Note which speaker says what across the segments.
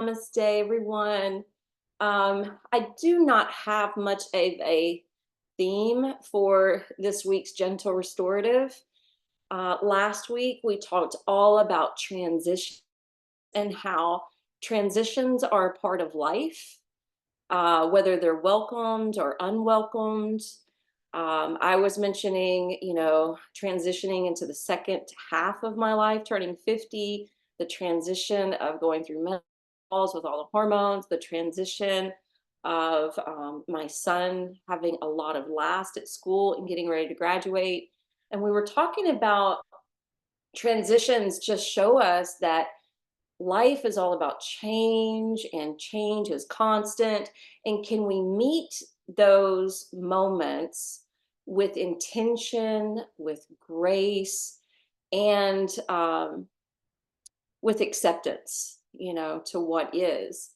Speaker 1: Namaste, everyone. I do not have much of a theme for this week's Gentle Restorative. Last week, we talked all about transition and how transitions are a part of life, whether they're welcomed or unwelcomed. I was mentioning, transitioning into the second half of my life, turning 50, the transition of going through menopause with all the hormones, the transition of my son having a lot of last at school and getting ready to graduate. And we were talking about transitions just show us that life is all about change and change is constant. And can we meet those moments with intention, with grace, and with acceptance, to what is?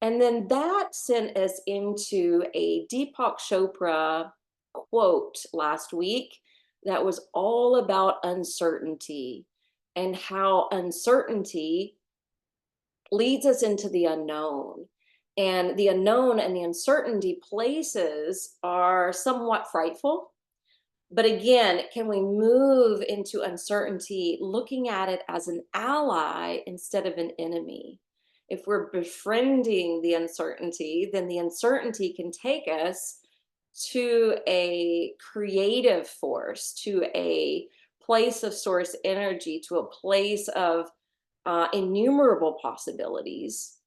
Speaker 1: And then that sent us into a Deepak Chopra quote last week that was all about uncertainty and how uncertainty leads us into the unknown. And the unknown and the uncertainty places are somewhat frightful. But again, can we move into uncertainty looking at it as an ally instead of an enemy? If we're befriending the uncertainty, then the uncertainty can take us to a creative force, to a place of source energy, to a place of innumerable possibilities.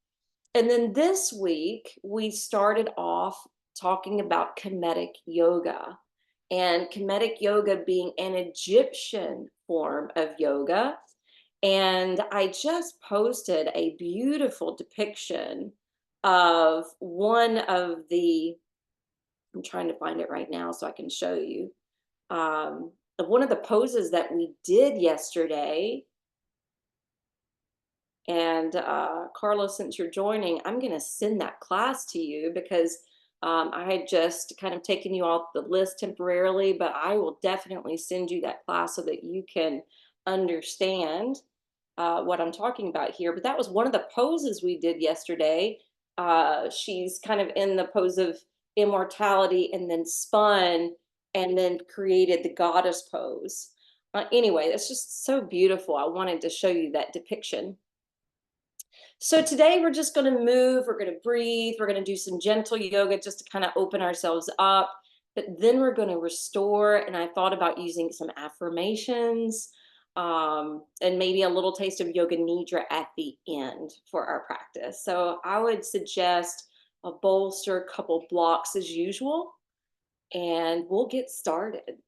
Speaker 1: And then this week, we started off talking about Kemetic yoga, and Kemetic yoga being an Egyptian form of yoga. And I just posted a beautiful depiction of one of the, I'm trying to find it right now so I can show you, of one of the poses that we did yesterday. And Carlos, since you're joining, I'm going to send that class to you because I had just kind of taken you off the list temporarily, but I will definitely send you that class so that you can understand what I'm talking about here. But that was one of the poses we did yesterday. She's kind of in the pose of immortality and then spun and then created the goddess pose. Anyway, that's just so beautiful. I wanted to show you that depiction. So today we're just going to move, we're going to breathe, we're going to do some gentle yoga just to kind of open ourselves up, but then we're going to restore. And I thought about using some affirmations and maybe a little taste of yoga nidra at the end for our practice. So I would suggest a bolster, couple blocks as usual, and we'll get started.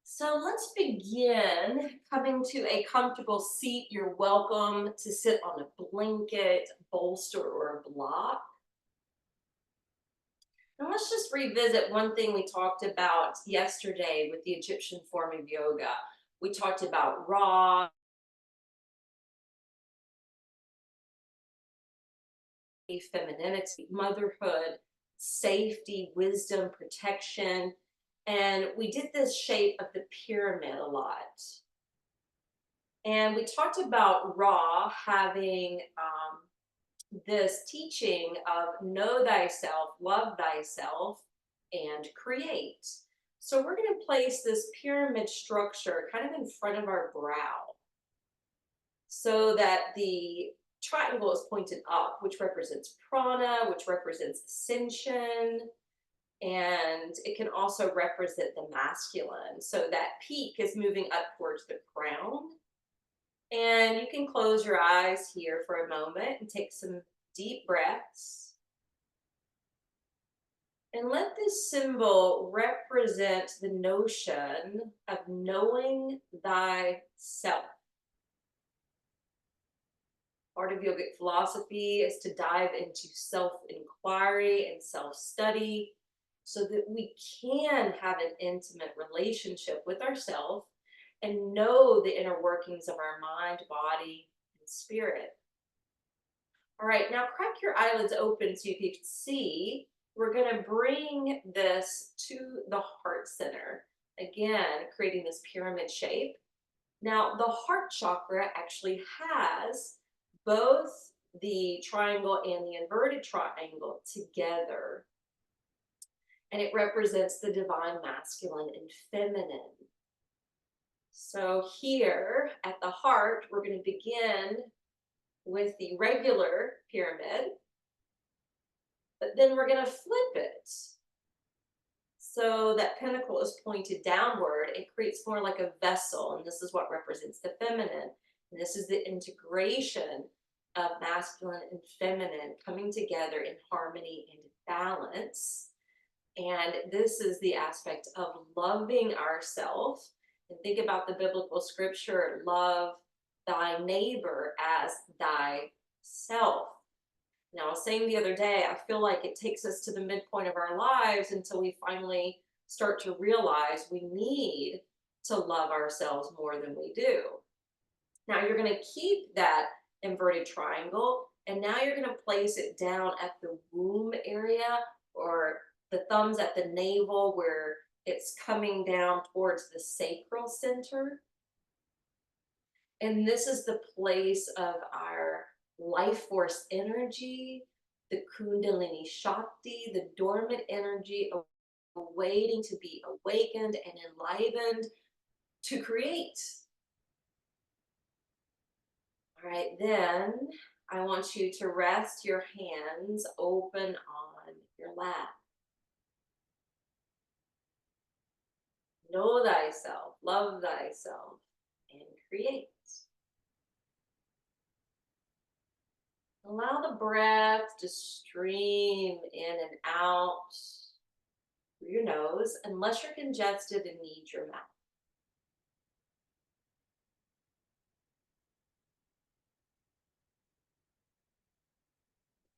Speaker 1: So let's begin coming to a comfortable seat. You're welcome to sit on a blanket, bolster, or a block. And let's just revisit one thing we talked about yesterday with the Egyptian form of yoga. We talked about Ra, femininity, motherhood, safety, wisdom, protection. And we did this shape of the pyramid a lot. And we talked about Ra having this teaching of know thyself, love thyself, and create. So we're going to place this pyramid structure kind of in front of our brow so that the triangle is pointed up, which represents prana, which represents ascension, and it can also represent the masculine. So that peak is moving up towards the crown. And you can close your eyes here for a moment and take some deep breaths. And let this symbol represent the notion of knowing thyself. Part of yogic philosophy is to dive into self-inquiry and self-study so that we can have an intimate relationship with ourselves and know the inner workings of our mind, body, and spirit. All right, now crack your eyelids open so you can see. We're going to bring this to the heart center. Again, creating this pyramid shape. Now, the heart chakra actually has both the triangle and the inverted triangle together, and it represents the divine masculine and feminine. So here at the heart, we're going to begin with the regular pyramid, but then we're going to flip it. So that pinnacle is pointed downward. It creates more like a vessel, and this is what represents the feminine. And this is the integration of masculine and feminine coming together in harmony and balance. And this is the aspect of loving ourselves. And think about the biblical scripture, love thy neighbor as thyself. Now, I was saying the other day, I feel like it takes us to the midpoint of our lives until we finally start to realize we need to love ourselves more than we do. Now, you're going to keep that inverted triangle, and now you're going to place it down at the womb area, or the thumbs at the navel where it's coming down towards the sacral center. And this is the place of our life force energy, the Kundalini Shakti, the dormant energy waiting to be awakened and enlivened to create. All right, then I want you to rest your hands open on your lap. Know thyself, love thyself, and create. Allow the breath to stream in and out through your nose, unless you're congested and need your mouth.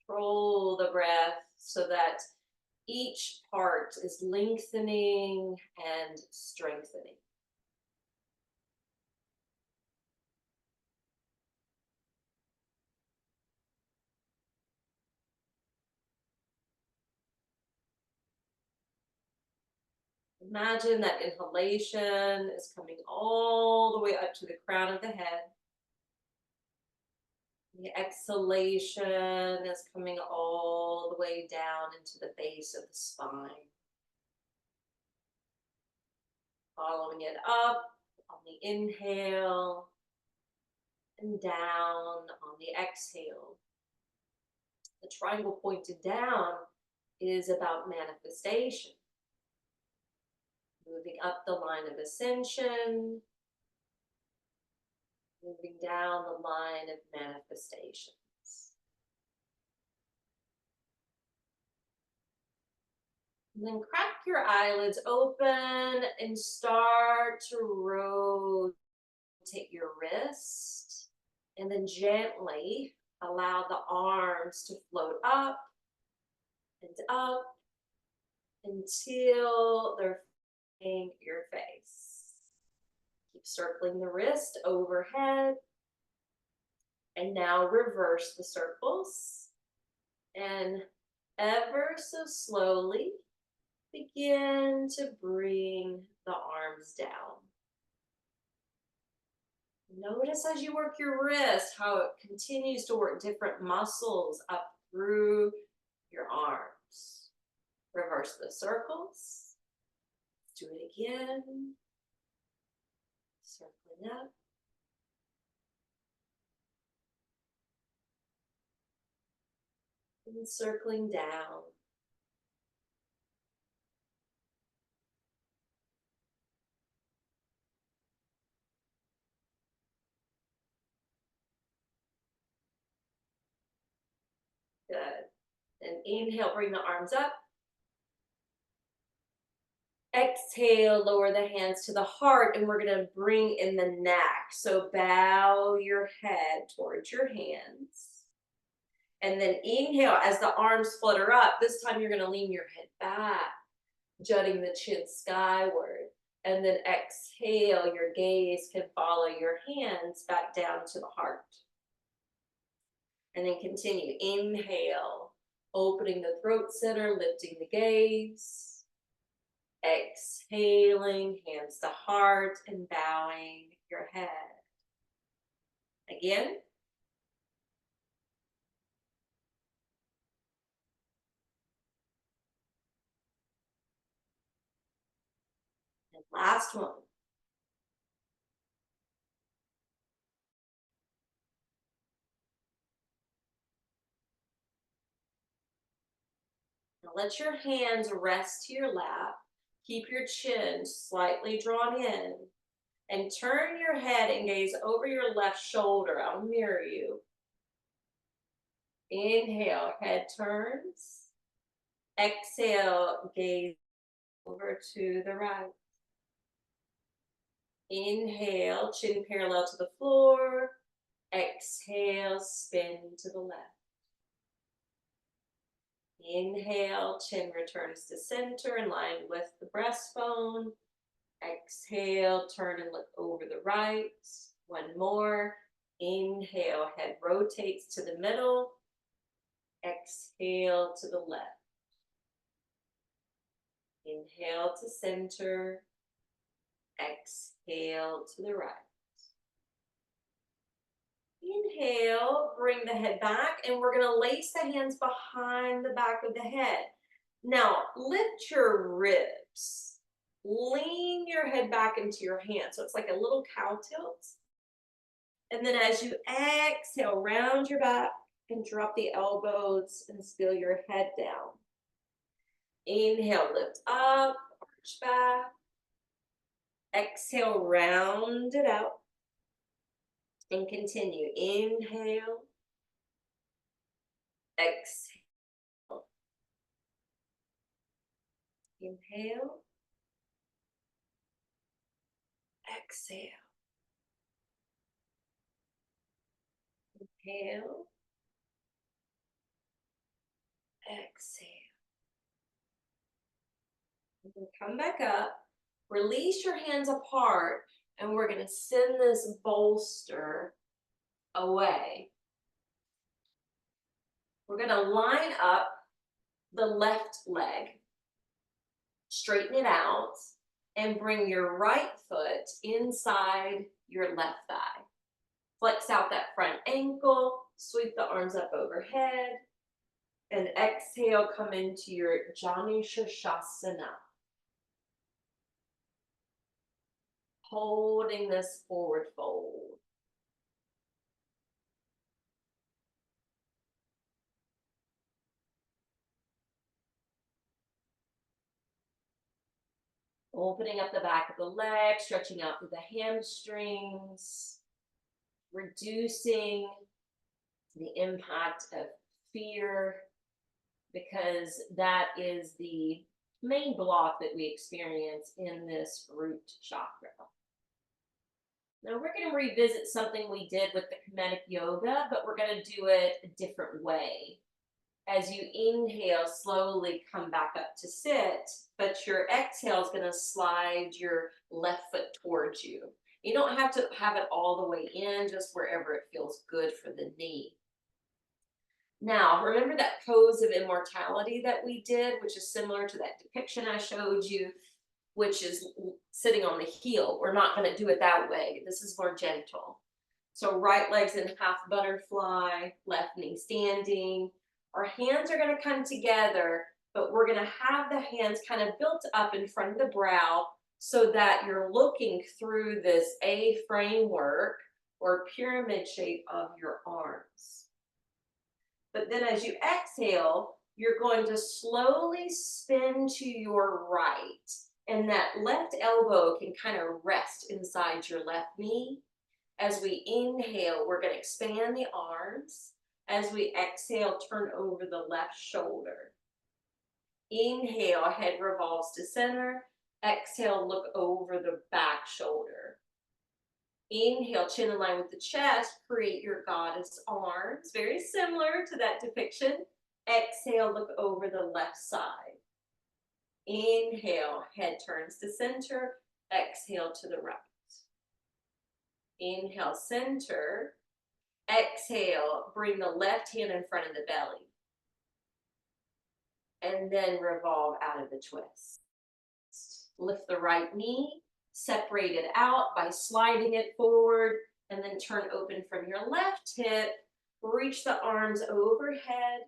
Speaker 1: Control the breath so that each part is lengthening and strengthening. Imagine that inhalation is coming all the way up to the crown of the head. The exhalation is coming all the way down into the base of the spine. Following it up on the inhale and down on the exhale. The triangle pointed down is about manifestation. Moving up the line of ascension, moving down the line of manifestations. And then crack your eyelids open and start to rotate your wrist. And then gently allow the arms to float up and up until they're in your face. Keep circling the wrist overhead. And now reverse the circles. And ever so slowly begin to bring the arms down. Notice as you work your wrist how it continues to work different muscles up through your arms. Reverse the circles. Let's do it again. Circling up. And circling down. Good. And inhale, bring the arms up. Exhale, lower the hands to the heart, and we're going to bring in the neck. So bow your head towards your hands. And then inhale as the arms flutter up. This time you're going to lean your head back, jutting the chin skyward. And then exhale, your gaze can follow your hands back down to the heart. And then continue. Inhale, opening the throat center, lifting the gaze. Exhaling, hands to heart, and bowing your head. Again. And last one. Now let your hands rest to your lap. Keep your chin slightly drawn in. And turn your head and gaze over your left shoulder. I'll mirror you. Inhale, head turns. Exhale, gaze over to the right. Inhale, chin parallel to the floor. Exhale, spin to the left. Inhale, chin returns to center in line with the breastbone. Exhale, turn and look over the right. One more. Inhale, head rotates to the middle. Exhale to the left. Inhale to center. Exhale to the right. Inhale, bring the head back, and we're going to lace the hands behind the back of the head. Now, lift your ribs. Lean your head back into your hands. So it's like a little cow tilt. And then as you exhale, round your back and drop the elbows and spill your head down. Inhale, lift up, arch back. Exhale, round it out. And continue. Inhale. Exhale. Inhale. Exhale. Inhale. Exhale. And then come back up. Release your hands apart. And we're going to send this bolster away. We're going to line up the left leg, straighten it out, and bring your right foot inside your left thigh. Flex out that front ankle, sweep the arms up overhead, and exhale, come into your Jani Shasana. Holding this forward fold. Opening up the back of the leg, stretching out through the hamstrings, reducing the impact of fear, because that is the main block that we experience in this root chakra. Now we're going to revisit something we did with the kinetic yoga, but we're going to do it a different way. As you inhale, slowly come back up to sit, but your exhale is going to slide your left foot towards you. You don't have to have it all the way in, just wherever it feels good for the knee. Now, remember that pose of immortality that we did, which is similar to that depiction I showed you, which is sitting on the heel. We're not going to do it that way. This is more gentle. So right leg's in half butterfly, left knee standing. Our hands are going to come together, but we're going to have the hands kind of built up in front of the brow so that you're looking through this A framework or pyramid shape of your arms. But then as you exhale, you're going to slowly spin to your right. And that left elbow can kind of rest inside your left knee. As we inhale, we're going to expand the arms. As we exhale, turn over the left shoulder. Inhale, head revolves to center. Exhale, look over the back shoulder. Inhale, chin in line with the chest. Create your goddess arms. Very similar to that depiction. Exhale, look over the left side. Inhale, head turns to center. Exhale to the right. Inhale, center. Exhale, bring the left hand in front of the belly. And then revolve out of the twist. Lift the right knee Separate it out by sliding it forward, and then turn open from your left hip. Reach the arms overhead.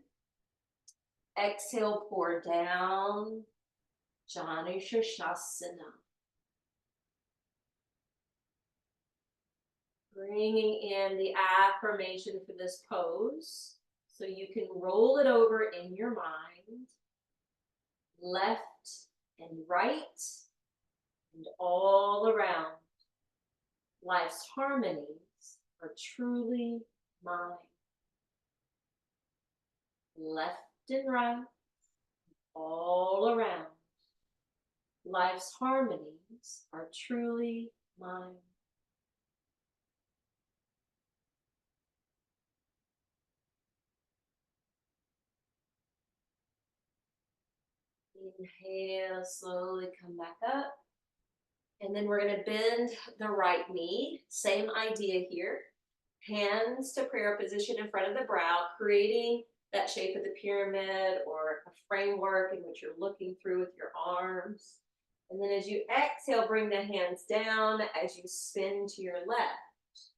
Speaker 1: Exhale, pour down. Janu Shasana. Bringing in the affirmation for this pose so you can roll it over in your mind. Left and right and all around. Life's harmonies are truly mine. Left and right, all around. Life's harmonies are truly mine. Inhale, slowly come back up. And then we're going to bend the right knee. Same idea here. Hands to prayer position in front of the brow, creating that shape of the pyramid or a framework in which you're looking through with your arms. And then as you exhale, bring the hands down as you spin to your left.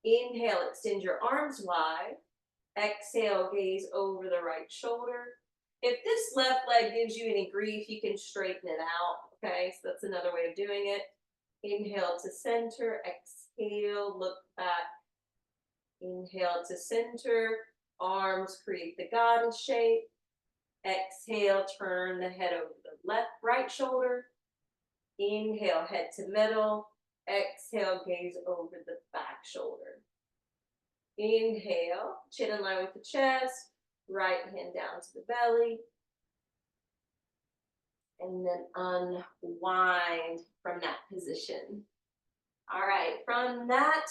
Speaker 1: Inhale, extend your arms wide. Exhale, gaze over the right shoulder. If this left leg gives you any grief, you can straighten it out, okay? So that's another way of doing it. Inhale to center, exhale, look back. Inhale to center, arms create the goddess shape. Exhale, turn the head over the right shoulder. Inhale, head to middle. Exhale, gaze over the back shoulder. Inhale, chin in line with the chest, right hand down to the belly. And then unwind from that position. All right, from that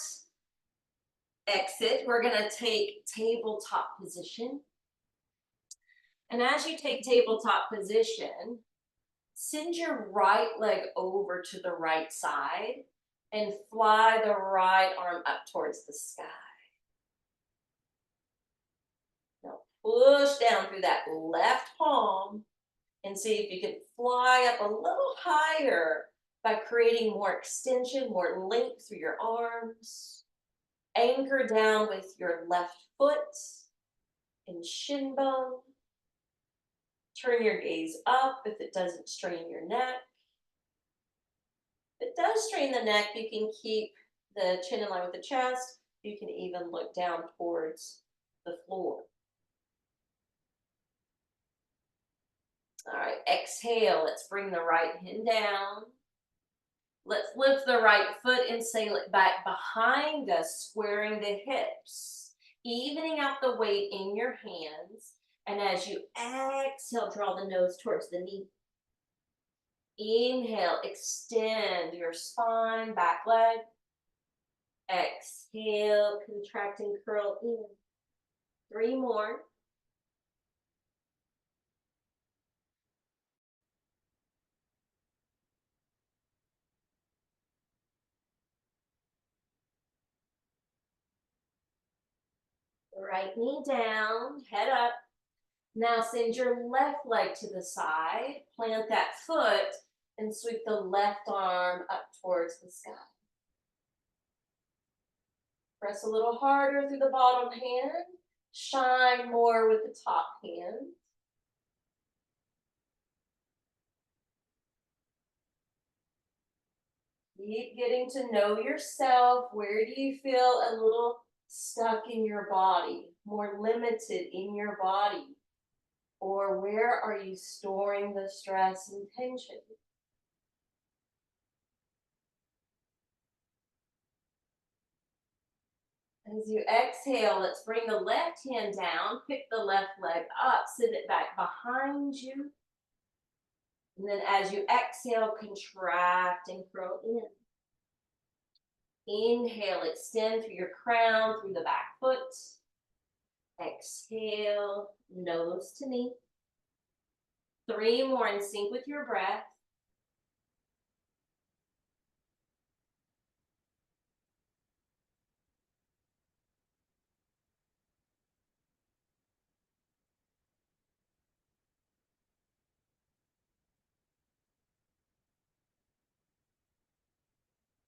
Speaker 1: exit, we're gonna take tabletop position. And as you take tabletop position, send your right leg over to the right side and fly the right arm up towards the sky. Now push down through that left palm and see if you can fly up a little higher by creating more extension, more length through your arms. Anchor down with your left foot and shin bone. Turn your gaze up if it doesn't strain your neck. If it does strain the neck, you can keep the chin in line with the chest. You can even look down towards the floor. All right, exhale. Let's bring the right hand down. Let's lift the right foot and sail it back behind us, squaring the hips, evening out the weight in your hands. And as you exhale, draw the nose towards the knee. Inhale, extend your spine, back leg. Exhale, contract and curl in. 3 more. Right knee down, head up. Now send your left leg to the side, plant that foot, and sweep the left arm up towards the sky. Press a little harder through the bottom hand, shine more with the top hand. Keep getting to know yourself. Where do you feel a little stuck in your body, more limited in your body? Or where are you storing the stress and tension? As you exhale, let's bring the left hand down, pick the left leg up, send it back behind you. And then as you exhale, contract and curl in. Inhale, extend through your crown, through the back foot. Exhale, nose to knee. 3 more in sync with your breath.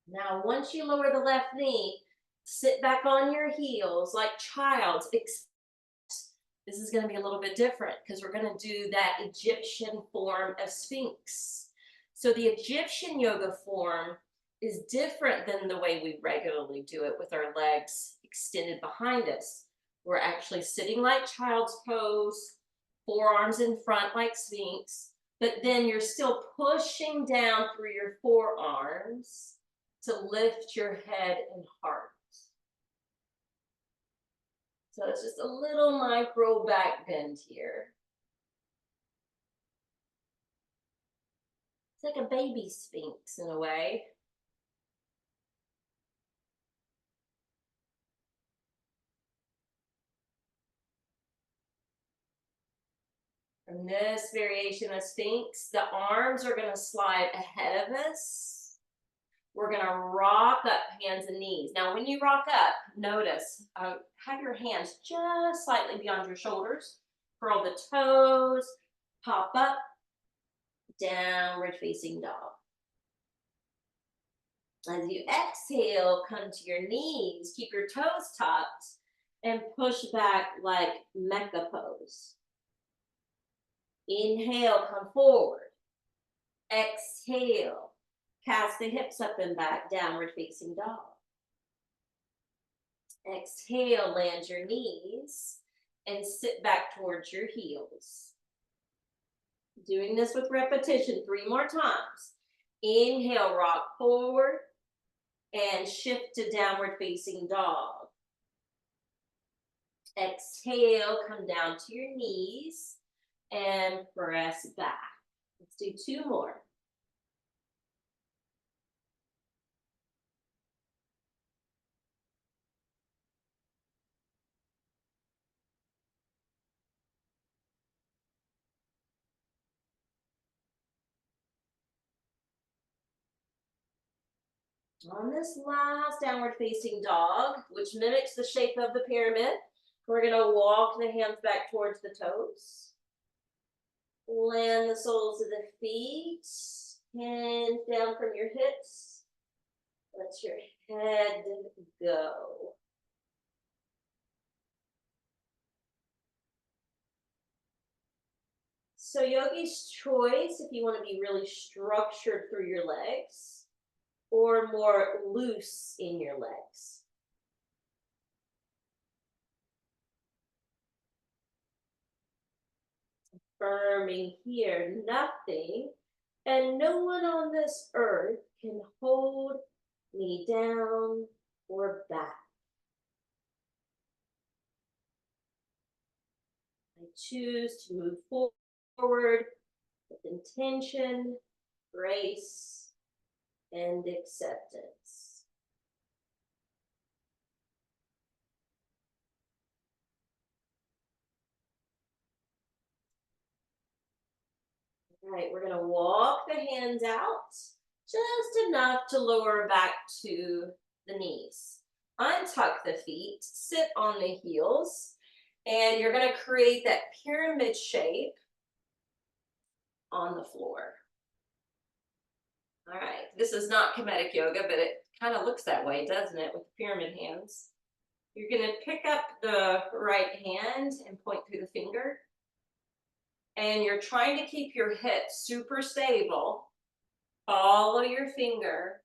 Speaker 1: Now, once you lower the left knee, sit back on your heels like child's. This is going to be a little bit different because we're going to do that Egyptian form of Sphinx. So the Egyptian yoga form is different than the way we regularly do it with our legs extended behind us. We're actually sitting like child's pose, forearms in front like Sphinx, but then you're still pushing down through your forearms to lift your head and heart. So it's just a little micro back bend here. It's like a baby Sphinx in a way. From this variation of Sphinx, the arms are going to slide ahead of us. We're going to rock up hands and knees. Now, when you rock up, notice, have your hands just slightly beyond your shoulders. Curl the toes, pop up, downward facing dog. As you exhale, come to your knees, keep your toes tucked, and push back like mecha pose. Inhale, come forward. Exhale, cast the hips up and back, downward facing dog. Exhale, land your knees and sit back towards your heels. Doing this with repetition 3 more times. Inhale, rock forward and shift to downward facing dog. Exhale, come down to your knees and press back. Let's do 2 more. On this last downward facing dog, which mimics the shape of the pyramid, we're going to walk the hands back towards the toes. Land the soles of the feet, hands down from your hips. Let your head go. So yogi's choice, if you want to be really structured through your legs or more loose in your legs. Affirming here, nothing and no one on this earth can hold me down or back. I choose to move forward with intention, grace, and acceptance. All right, we're going to walk the hands out just enough to lower back to the knees. Untuck the feet, sit on the heels, and you're going to create that pyramid shape on the floor. All right, this is not kinetic yoga, but it kind of looks that way, doesn't it, with the pyramid hands? You're going to pick up the right hand and point through the finger. And you're trying to keep your hips super stable. Follow your finger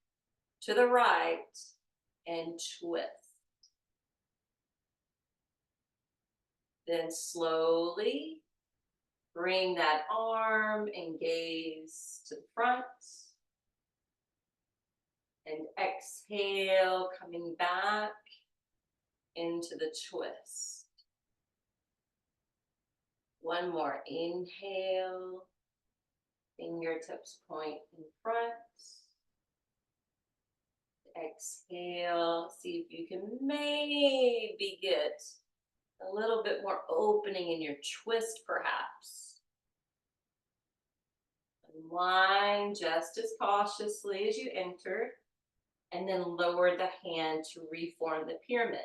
Speaker 1: to the right and twist. Then slowly bring that arm and gaze to the front. And exhale, coming back into the twist. One more. Inhale, fingertips point in front. Exhale, see if you can maybe get a little bit more opening in your twist perhaps. Unwind just as cautiously as you entered, and then lower the hand to reform the pyramid.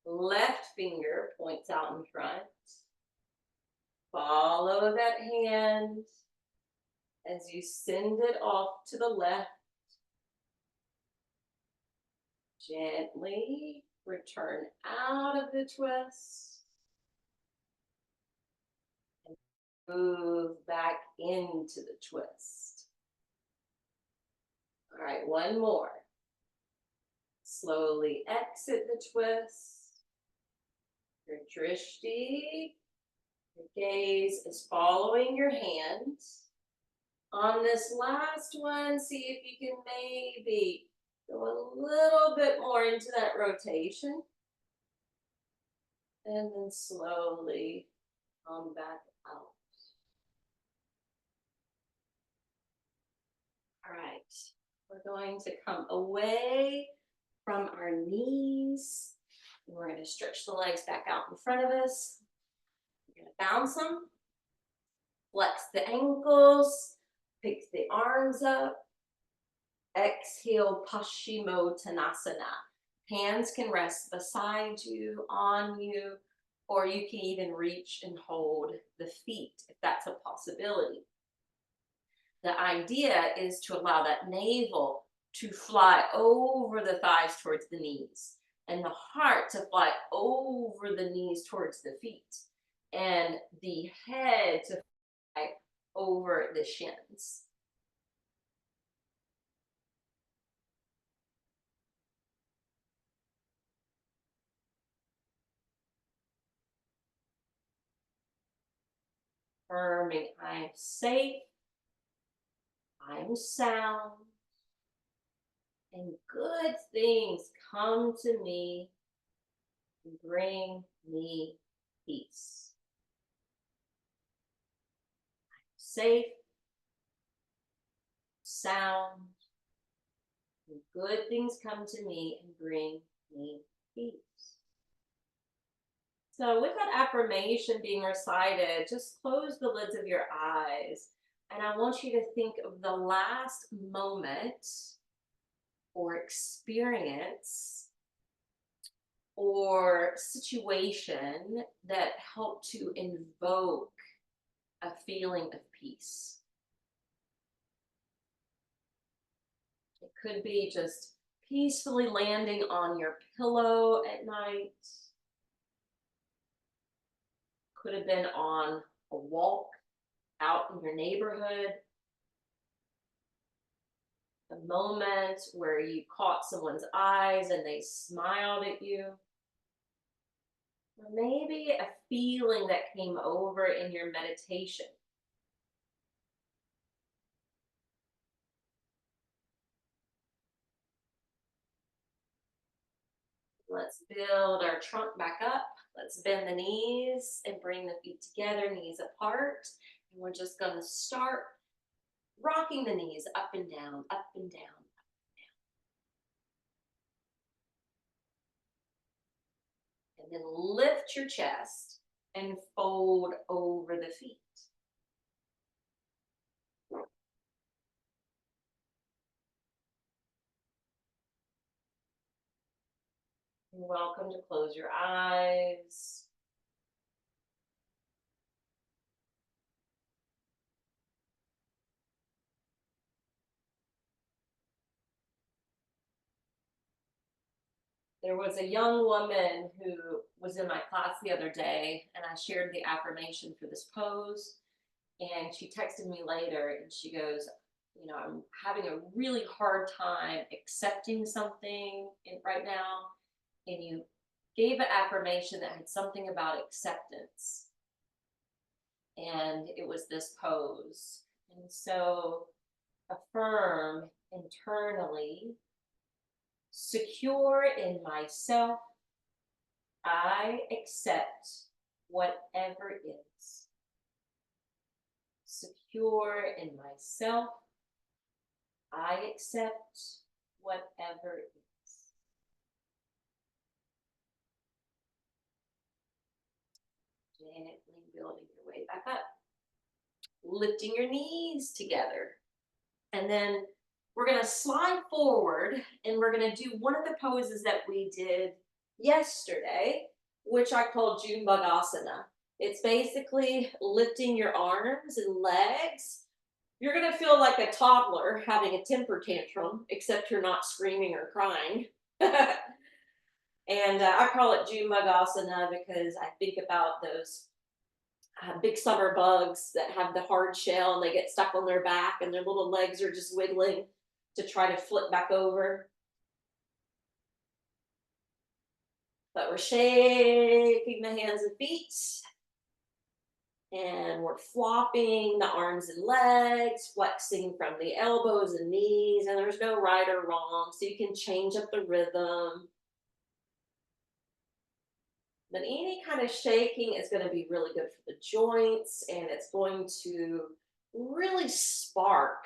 Speaker 1: Left finger points out in front. Follow that hand as you send it off to the left Gently return out of the twist and move back into the twist. All right, one more. Slowly exit the twist. Your drishti, your gaze is following your hand. On this last one, see if you can maybe go a little bit more into that rotation. And then slowly come back out. All right, we're going to come away from our knees. And we're going to stretch the legs back out in front of us. We're going to bounce them. Flex the ankles. Pick the arms up. Exhale, Paschimottanasana. Hands can rest beside you, on you, or you can even reach and hold the feet if that's a possibility. The idea is to allow that navel to fly over the thighs towards the knees and the heart to fly over the knees towards the feet and the head to fly over the shins. Affirming, I'm safe, I'm sound, and good things come to me and bring me peace. I'm safe, sound, and good things come to me and bring me peace. So with that affirmation being recited, just close the lids of your eyes. And I want you to think of the last moment or experience or situation that helped to invoke a feeling of peace. It could be just peacefully landing on your pillow at night. Could have been on a walk out in your neighborhood. A moment where you caught someone's eyes and they smiled at you. Or maybe a feeling that came over in your meditation. Let's build our trunk back up. Let's bend the knees and bring the feet together, knees apart. And we're just going to start rocking the knees up and down, up and down, up and down. And then lift your chest and fold over the feet. You're welcome to close your eyes. There was a young woman who was in my class the other day, and I shared the affirmation for this pose. And she texted me later and she goes, you know, I'm having a really hard time accepting something right now. And you gave an affirmation that had something about acceptance. And it was this pose. And so affirm internally, secure in myself, I accept whatever is. Secure in myself, I accept whatever is. Gently building your way back up. Lifting your knees together. And then we're going to slide forward and we're going to do one of the poses that we did yesterday, which I called Junebuggasana. It's basically lifting your arms and legs. You're going to feel like a toddler having a temper tantrum, except you're not screaming or crying. And I call it June Mug Asana because I think about those big summer bugs that have the hard shell and they get stuck on their back and their little legs are just wiggling to try to flip back over. But we're shaking the hands and feet, and we're flopping the arms and legs, flexing from the elbows and knees, and there's no right or wrong, so you can change up the rhythm. But any kind of shaking is going to be really good for the joints, and it's going to really spark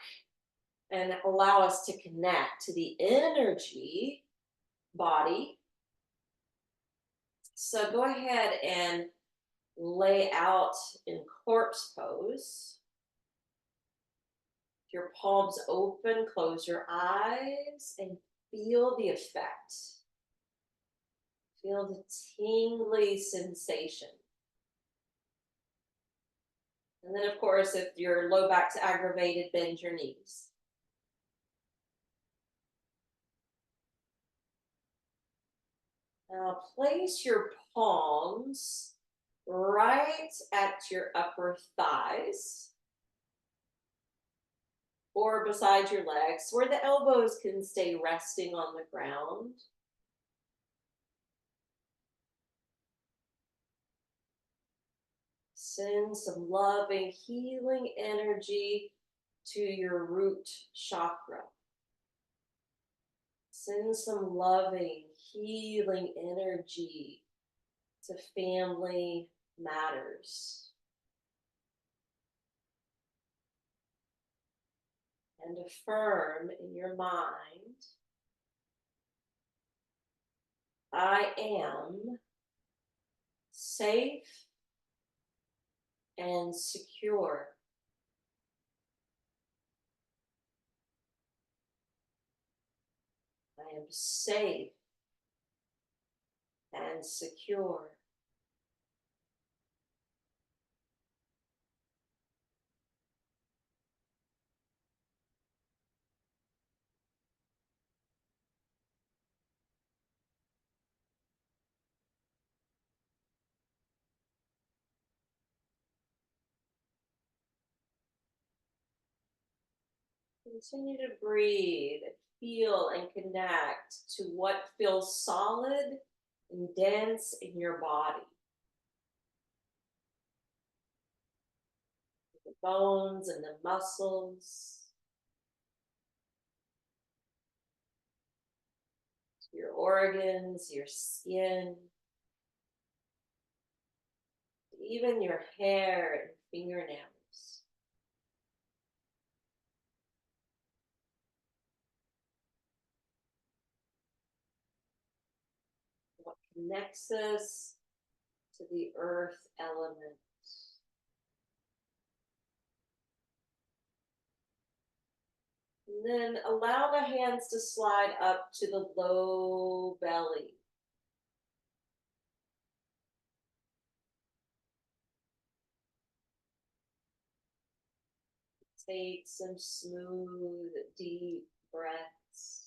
Speaker 1: and allow us to connect to the energy body. So go ahead and lay out in corpse pose. Your palms open, close your eyes, and feel the effect. Feel the tingly sensation. And then, of course, if your low back's aggravated, bend your knees. Now, place your palms right at your upper thighs or beside your legs, where the elbows can stay resting on the ground. Send some loving, healing energy to your root chakra. Send some loving, healing energy to family matters. And affirm in your mind, I am safe and secure. I am safe and secure. Continue to breathe, feel, and connect to what feels solid and dense in your body. The bones and the muscles, your organs, your skin, even your hair and fingernails. What connects us to the earth element. And then allow the hands to slide up to the low belly. Take some smooth, deep breaths.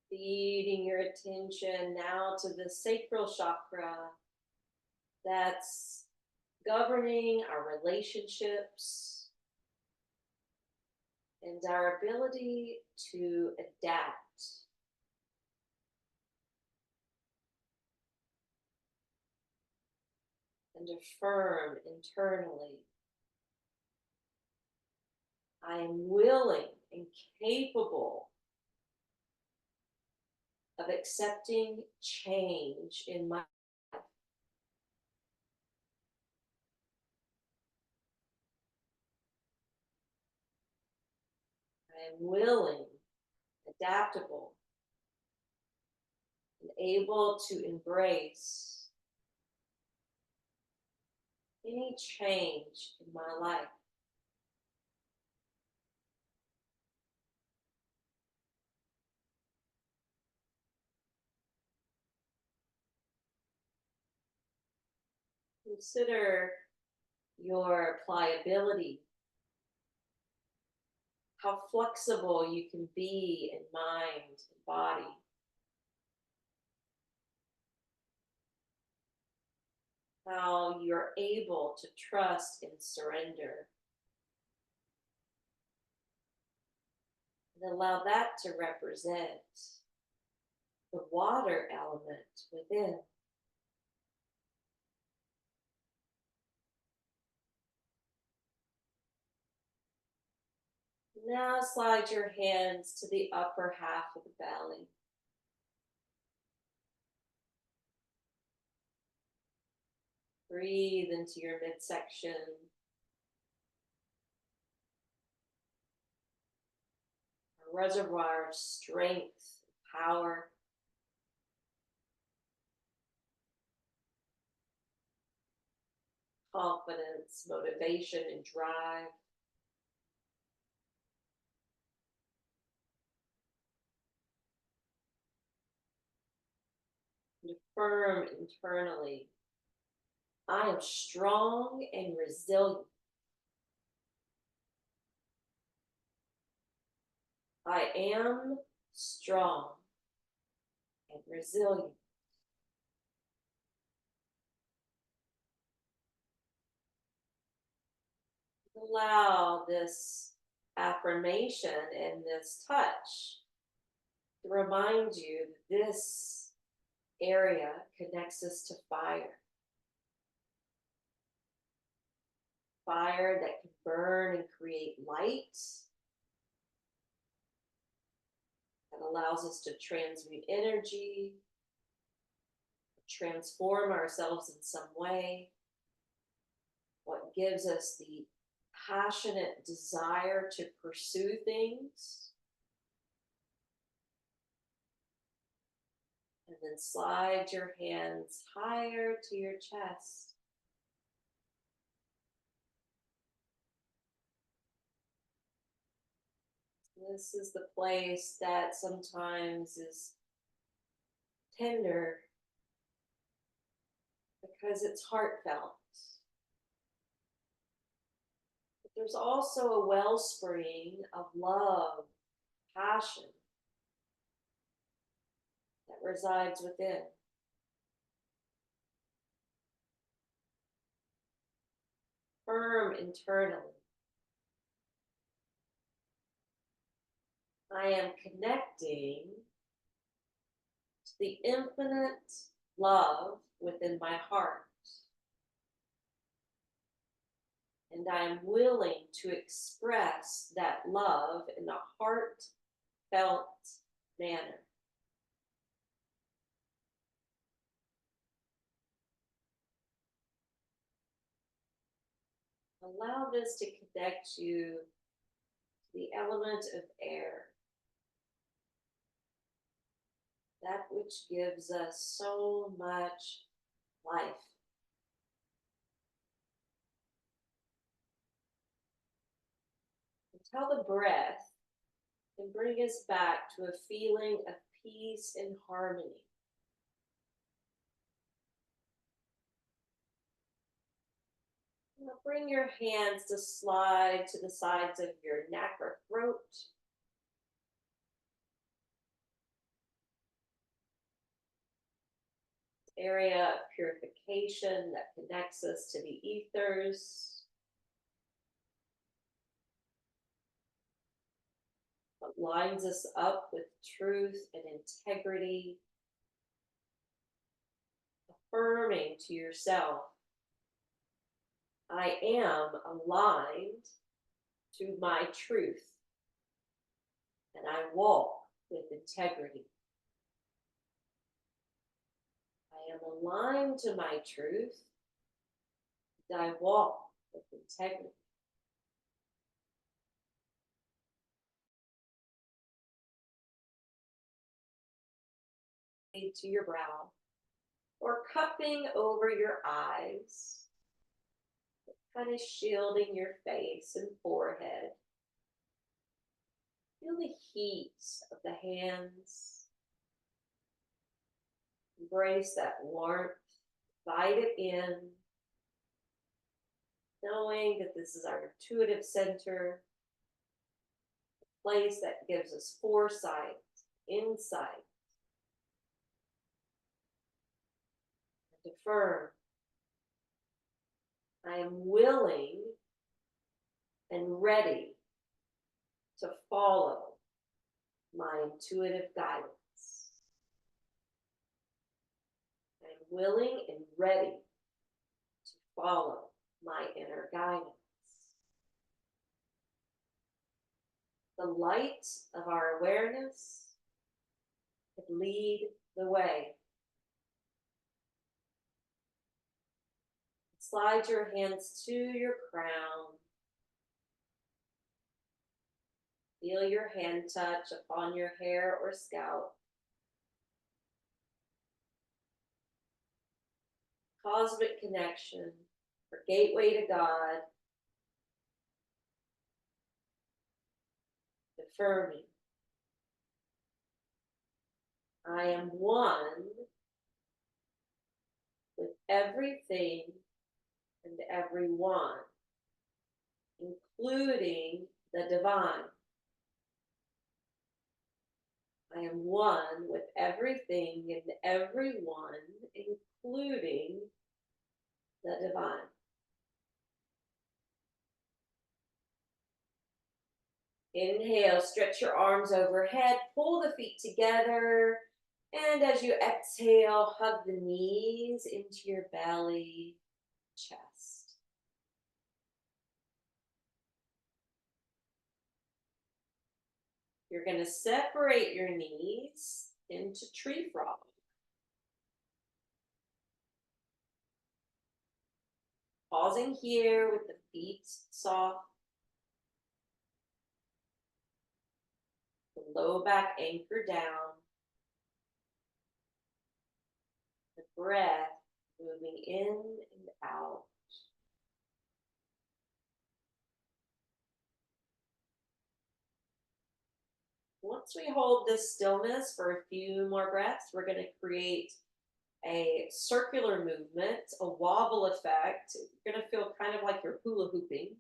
Speaker 1: Feeding your attention now to the sacral chakra that's governing our relationships and our ability to adapt. And affirm internally, I am willing and capable of accepting change in my life. I am willing, adaptable, and able to embrace any change in my life. Consider your pliability how flexible you can be in mind and body. How you're able to trust and surrender. And allow that to represent the water element within. Now slide your hands to the upper half of the belly. Breathe into your midsection. A reservoir of strength, power. Confidence, motivation, and drive. And affirm internally, I am strong and resilient. I am strong and resilient. Allow this affirmation and this touch to remind you that this area connects us to fire. Fire that can burn and create light, that allows us to transmute energy, transform ourselves in some way. What gives us the passionate desire to pursue things. And then slide your hands higher to your chest. This is the place that sometimes is tender because it's heartfelt. But there's also a wellspring of love, passion that resides within. Firm internally. I am connecting to the infinite love within my heart. And I am willing to express that love in a heartfelt manner. Allow this to connect you to the element of air. That which gives us so much life. Until the breath can bring us back to a feeling of peace and harmony. Now bring your hands to slide to the sides of your neck or throat. Area of purification that connects us to the ethers. What lines us up with truth and integrity. Affirming to yourself, I am aligned to my truth, and I walk with integrity. I am aligned to my truth, and I walk with integrity. To your brow, or cupping over your eyes, kind of shielding your face and forehead. Feel the heat of the hands. Embrace that warmth, invite it in, knowing that this is our intuitive center, place that gives us foresight, insight, and affirm. I am willing and ready to follow my intuitive guidance. I am willing and ready to follow my inner guidance. The light of our awareness can lead the way. Slide your hands to your crown. Feel your hand touch upon your hair or scalp. Cosmic connection, or gateway to God. Affirming. I am one with everything and everyone, including the divine. I am one with everything and everyone, including the divine. Inhale, stretch your arms overhead, pull the feet together, and as you exhale, hug the knees into your belly, chest. You're going to separate your knees into tree frog. Pausing here with the feet soft. The low back anchor down. The breath moving in and out. Once we hold this stillness for a few more breaths, we're going to create a circular movement, a wobble effect. You're going to feel kind of like you're hula hooping.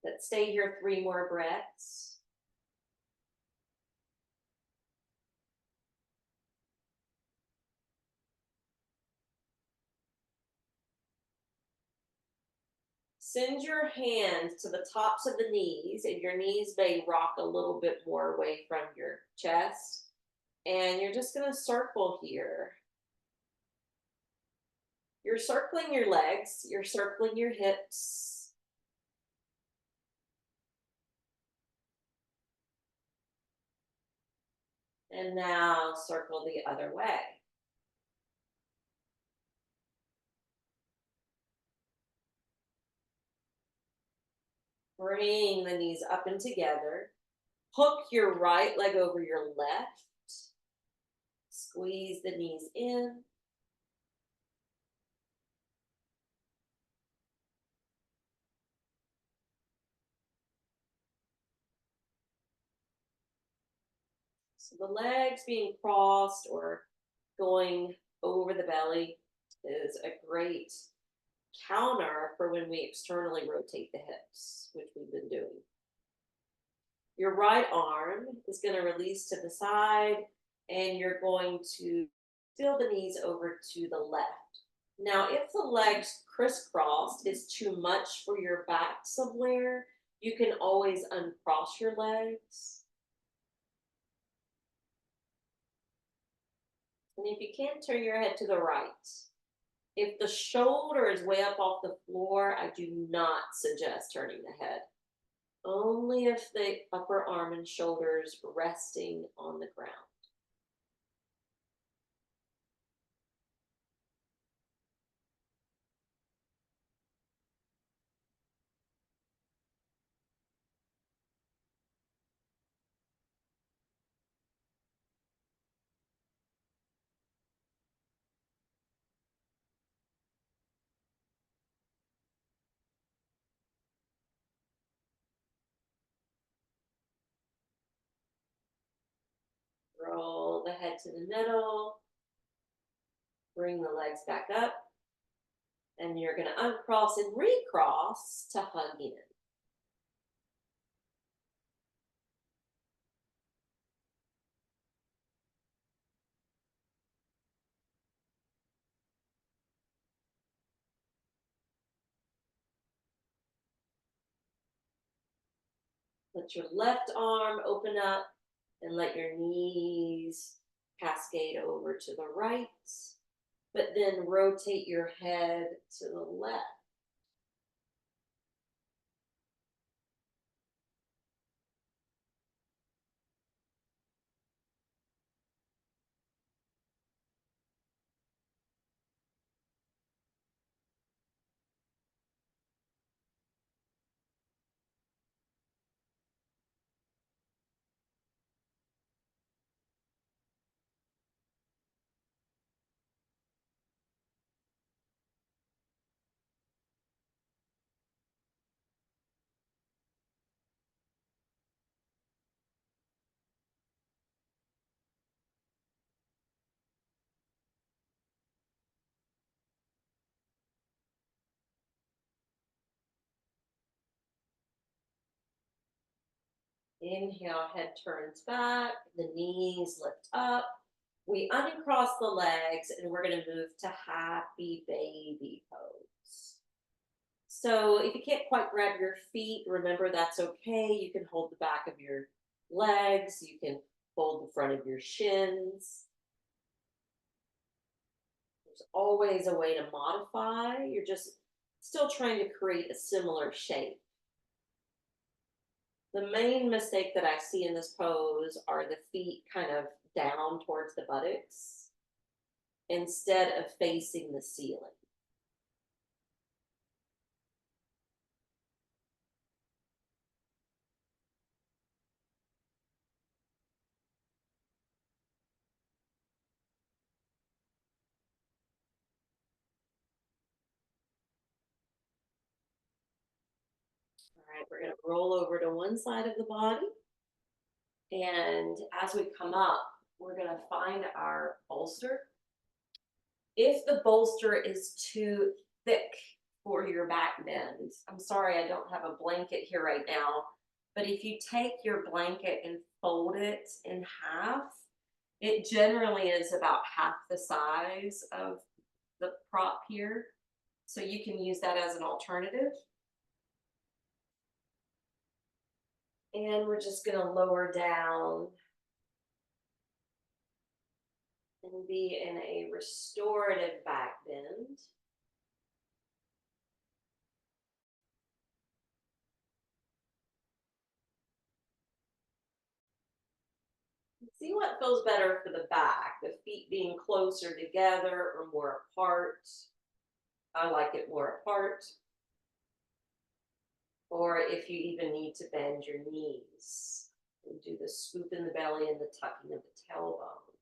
Speaker 1: Let's stay here 3 more breaths. Send your hands to the tops of the knees, and your knees may rock a little bit more away from your chest. And you're just going to circle here. You're circling your legs, you're circling your hips. And now circle the other way. Bring the knees up and together. Hook your right leg over your left. Squeeze the knees in. So the legs being crossed or going over the belly is a great counter for when we externally rotate the hips, which we've been doing. Your right arm is going to release to the side, and you're going to feel the knees over to the left. Now, if the legs crisscrossed is too much for your back somewhere, you can always uncross your legs. And if you can't, turn your head to the right. If the shoulder is way up off the floor, I do not suggest turning the head. Only if the upper arm and shoulders resting on the ground. Roll the head to the middle. Bring the legs back up. And you're going to uncross and recross to hug in. Let your left arm open up and let your knees cascade over to the right, but then rotate your head to the left. Inhale, head turns back, the knees lift up. We uncross the legs and we're going to move to happy baby pose. So if you can't quite grab your feet, remember that's okay. You can hold the back of your legs, you can hold the front of your shins. There's always a way to modify. You're just still trying to create a similar shape. The main mistake that I see in this pose are the feet kind of down towards the buttocks instead of facing the ceiling. All right, we're going to roll over to one side of the body. And as we come up, we're going to find our bolster. If the bolster is too thick for your back bend, I'm sorry, I don't have a blanket here right now, but if you take your blanket and fold it in half, it generally is about half the size of the prop here. So you can use that as an alternative. And we're just going to lower down and be in a restorative back bend. See what feels better for the back, the feet being closer together or more apart. I like it more apart. Or if you even need to bend your knees and do the scoop in the belly and the tucking of the tailbone.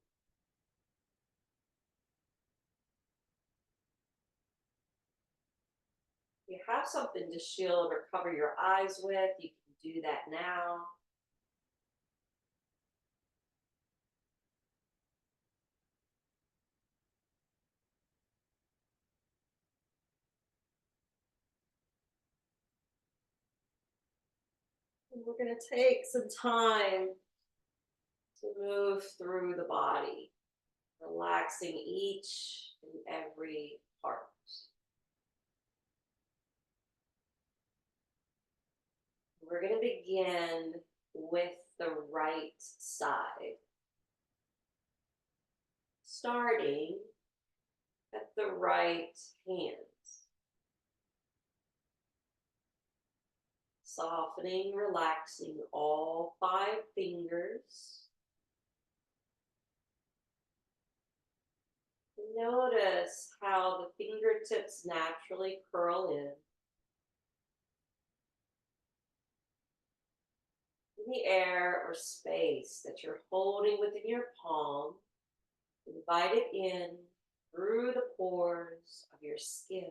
Speaker 1: If you have something to shield or cover your eyes with, you can do that now. And we're going to take some time to move through the body, relaxing each and every part. We're going to begin with the right side, starting at the right hand. Softening, relaxing all 5 fingers. Notice how the fingertips naturally curl in. The air or space that you're holding within your palm, invite it in through the pores of your skin.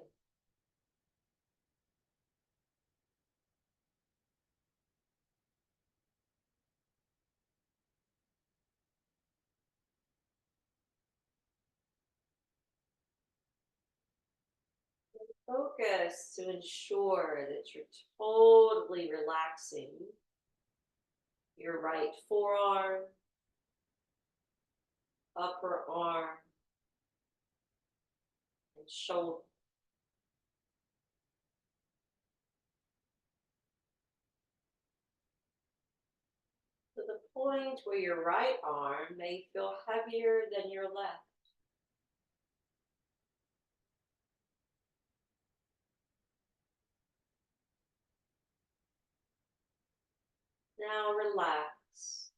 Speaker 1: Focus to ensure that you're totally relaxing your right forearm, upper arm, and shoulder. point where your right arm may feel heavier than your left. Now relax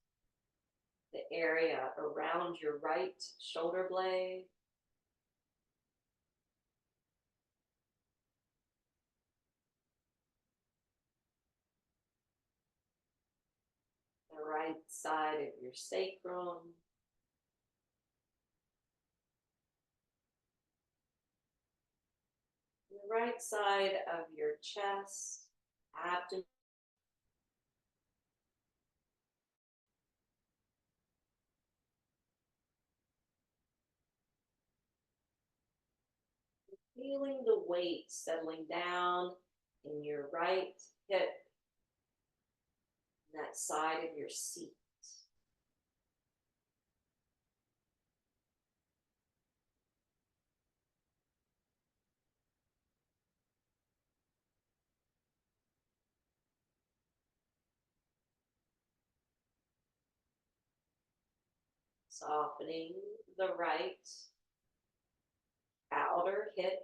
Speaker 1: the area around your right shoulder blade. The right side of your sacrum. The right side of your chest, abdomen. Feeling the weight settling down in your right hip, that side of your seat. Softening the right outer hip,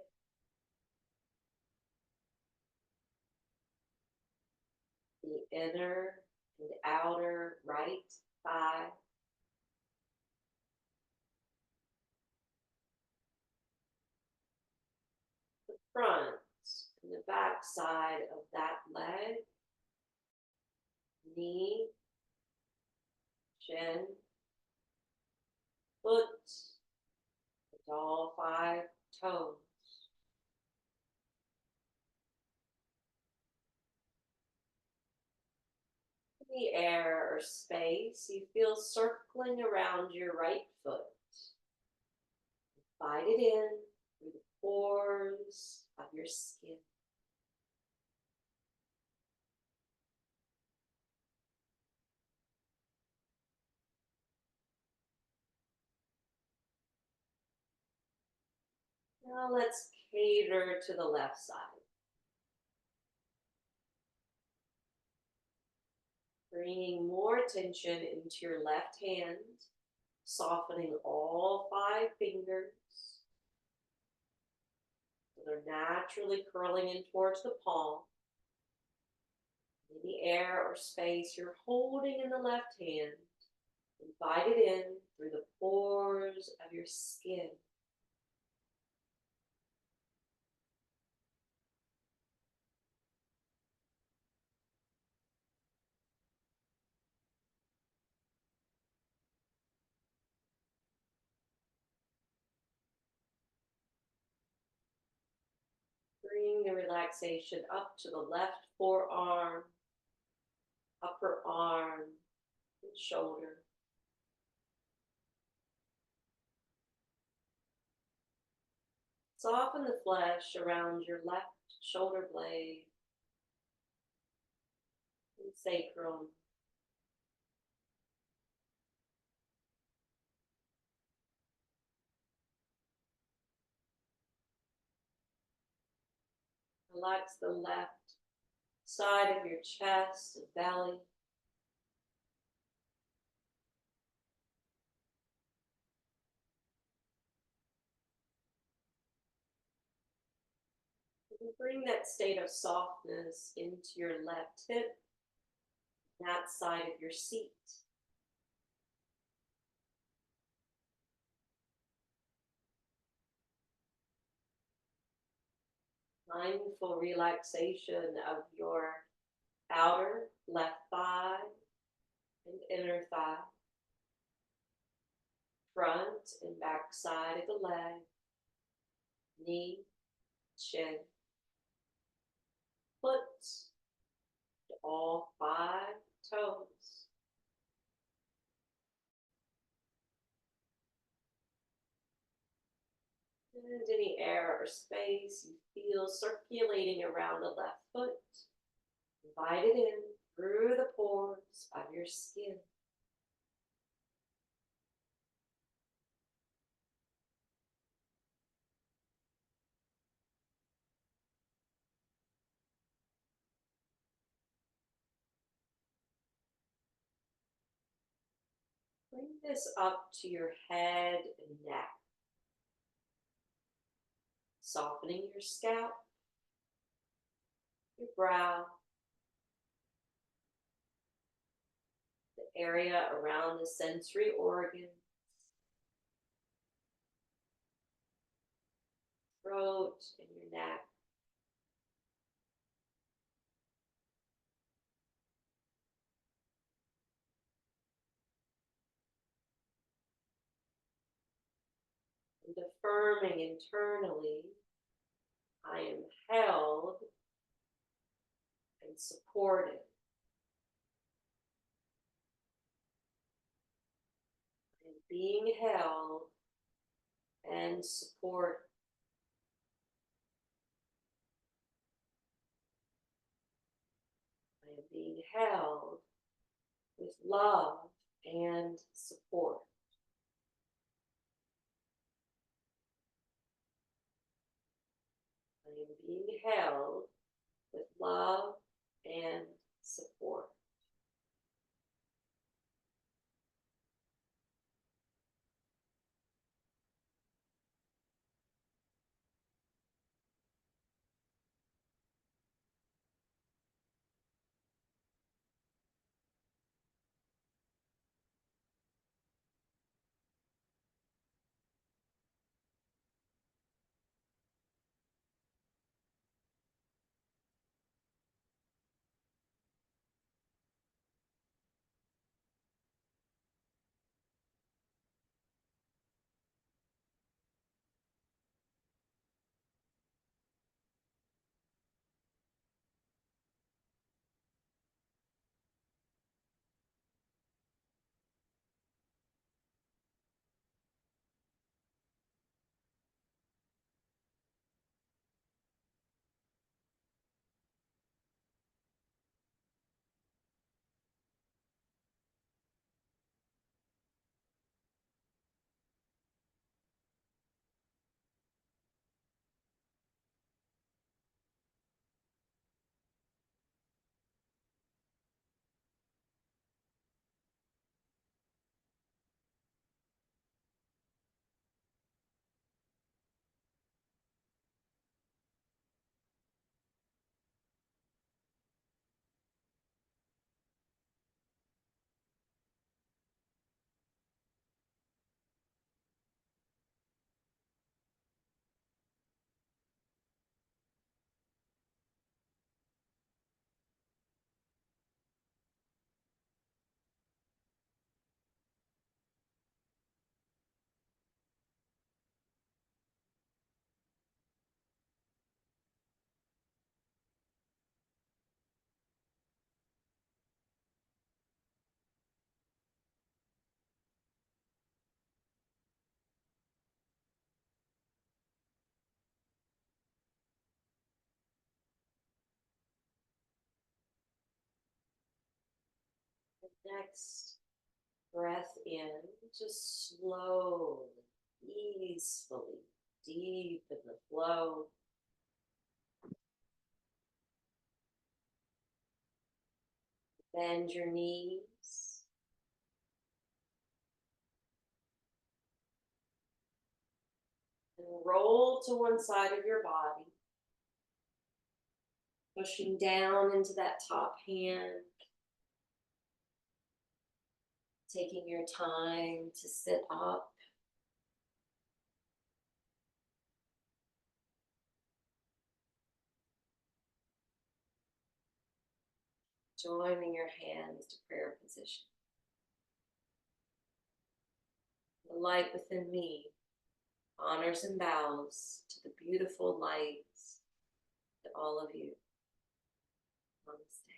Speaker 1: the inner and outer right thigh, the front and the back side of that leg, knee, shin, foot, and all 5 toes. The air or space you feel circling around your right foot. Invite it in through the pores of your skin. Now let's cater to the left side. Bringing more attention into your left hand, softening all 5 fingers. So they're naturally curling in towards the palm. Any air or space you're holding in the left hand, invite it in through the pores of your skin. Bring the relaxation up to the left forearm, upper arm, and shoulder. Soften the flesh around your left shoulder blade and sacrum. Relax the left side of your chest and belly. And bring that state of softness into your left hip, that side of your seat. Mindful relaxation of your outer left thigh and inner thigh, front and back side of the leg, knee, shin, foot, all 5 toes. And any air or space you feel circulating around the left foot, invite it in through the pores of your skin. this up to your head and neck, softening your scalp, your brow, the area around the sensory organs, throat and your neck. And affirming internally, I am held and supported. I am being held and supported. I am being held with love and support. I am being held with love and support. Next breath in, just slowly, easily, deep in the flow. Bend your knees. And roll to one side of your body, pushing down into that top hand. Taking your time to sit up. Joining your hands to prayer position. The light within me honors and bows to the beautiful lights to all of you. Namaste.